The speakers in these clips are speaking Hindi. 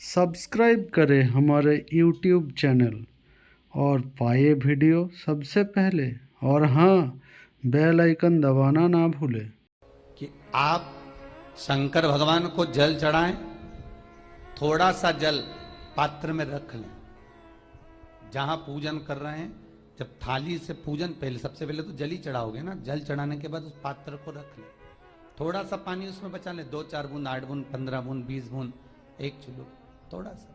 सब्सक्राइब करें हमारे YouTube चैनल और पाए वीडियो सबसे पहले। और हाँ, बेल आइकन दबाना ना भूलें। कि आप शंकर भगवान को जल चढ़ाएं, थोड़ा सा जल पात्र में रख लें। जहां पूजन कर रहे हैं, जब थाली से पूजन पहले सबसे पहले तो जल ही चढ़ाओगे ना, जल चढ़ाने के बाद उस पात्र को रख लें। थोड़ा सा पानी उसमें बचा लें, 2-4 बूंद, 8 बूंद, 15 बूंद, 20 बूंद, 1 चुल्लू, थोड़ा सा।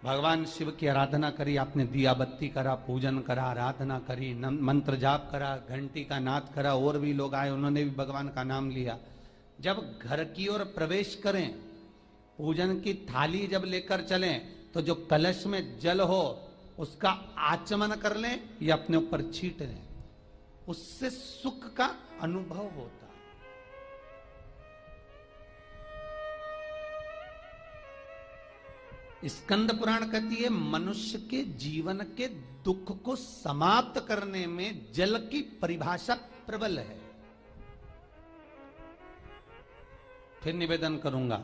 भगवान शिव की आराधना करी, आपने दिया बत्ती करा, पूजन करा, आराधना करी, मंत्र जाप करा, घंटी का नाद करा, और भी लोग आए, उन्होंने भी भगवान का नाम लिया। जब घर की ओर प्रवेश करें, पूजन की थाली जब लेकर चलें, तो जो कलश में जल हो उसका आचमन कर लें या अपने ऊपर छीट लें, उससे सुख का अनुभव होता है। स्कंद पुराण कहती है, मनुष्य के जीवन के दुख को समाप्त करने में जल की परिभाषा प्रबल है। फिर निवेदन करूंगा,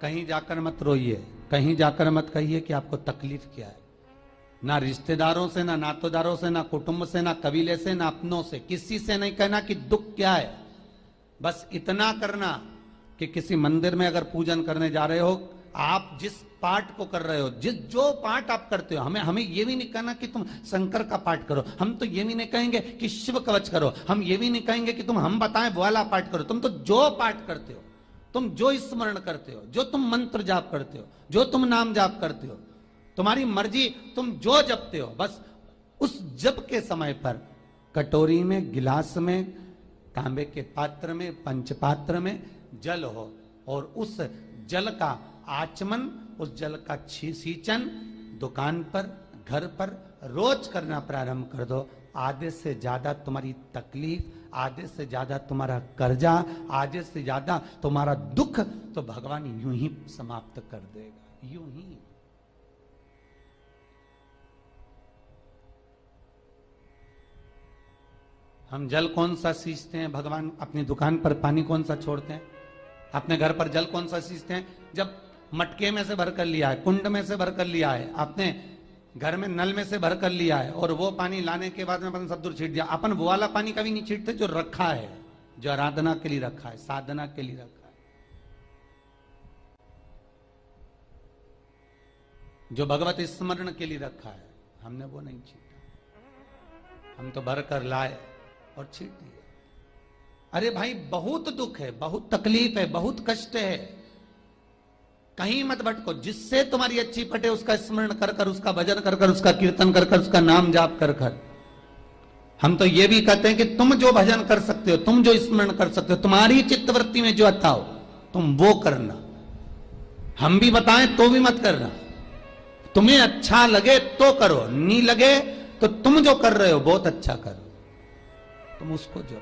कहीं जाकर मत रोइए, कहीं जाकर मत कहिए कि आपको तकलीफ क्या है। ना रिश्तेदारों से, ना नातेदारों से, ना कुटुंब से, ना कबीले से, ना अपनों से, किसी से नहीं कहना कि दुख क्या है। बस इतना करना कि किसी मंदिर में अगर पूजन करने जा रहे हो, आप जिस पाठ को कर रहे हो, जो पाठ आप करते हो, हमें ये भी नहीं कहना कि तुम शंकर का पाठ करो, हम तो ये भी नहीं कहेंगे कि शिव कवच करो, हम ये भी नहीं कहेंगे कि तुम हम बताएं वो वाला पाठ करो। तुम तो जो पाठ करते हो, तुम जो स्मरण करते हो, जो तुम मंत्र जाप करते हो, जो तुम नाम जाप करते हो, तुम्हारी मर्जी, तुम जो जपते हो, बस उस जप के समय पर कटोरी में, गिलास में, तांबे के पात्र में, पंचपात्र में जल हो, और उस जल का आचमन, उस जल का सींचन दुकान पर, घर पर रोज करना प्रारंभ कर दो। आधे से ज्यादा तुम्हारी तकलीफ, आधे से ज्यादा तुम्हारा कर्जा, आधे से ज्यादा तुम्हारा दुख तो भगवान यूं ही समाप्त कर देगा, यूं ही। हम जल कौन सा सींचते हैं? भगवान अपनी दुकान पर पानी कौन सा छोड़ते हैं? अपने घर पर जल कौन सा सींचते हैं? जब मटके में से भरकर लिया है, कुंड में से भरकर लिया है, आपने घर में नल में से भरकर लिया है, और वो पानी लाने के बाद में अपन सब दूर छीट दिया। अपन वो वाला पानी कभी नहीं छीटते जो रखा है, जो आराधना के लिए रखा है, साधना के लिए रखा है, जो भगवत स्मरण के लिए रखा है, हमने वो नहीं छीटा। हम तो भरकर लाए और छीट दिए। अरे भाई, बहुत दुख है, बहुत तकलीफ है, बहुत कष्ट है, कहीं मत भटको। जिससे तुम्हारी अच्छी पटे उसका स्मरण कर कर, उसका भजन कर कर, उसका कीर्तन कर कर, उसका नाम जाप कर कर। हम तो ये भी कहते हैं कि तुम जो भजन कर सकते हो, तुम जो स्मरण कर सकते हो, तुम्हारी चित्तवृत्ति में जो आता हो तुम वो करना। हम भी बताएं तो भी मत करना। तुम्हें अच्छा लगे तो करो, नहीं लगे तो तुम जो कर रहे हो बहुत अच्छा करो, तुम उसको जो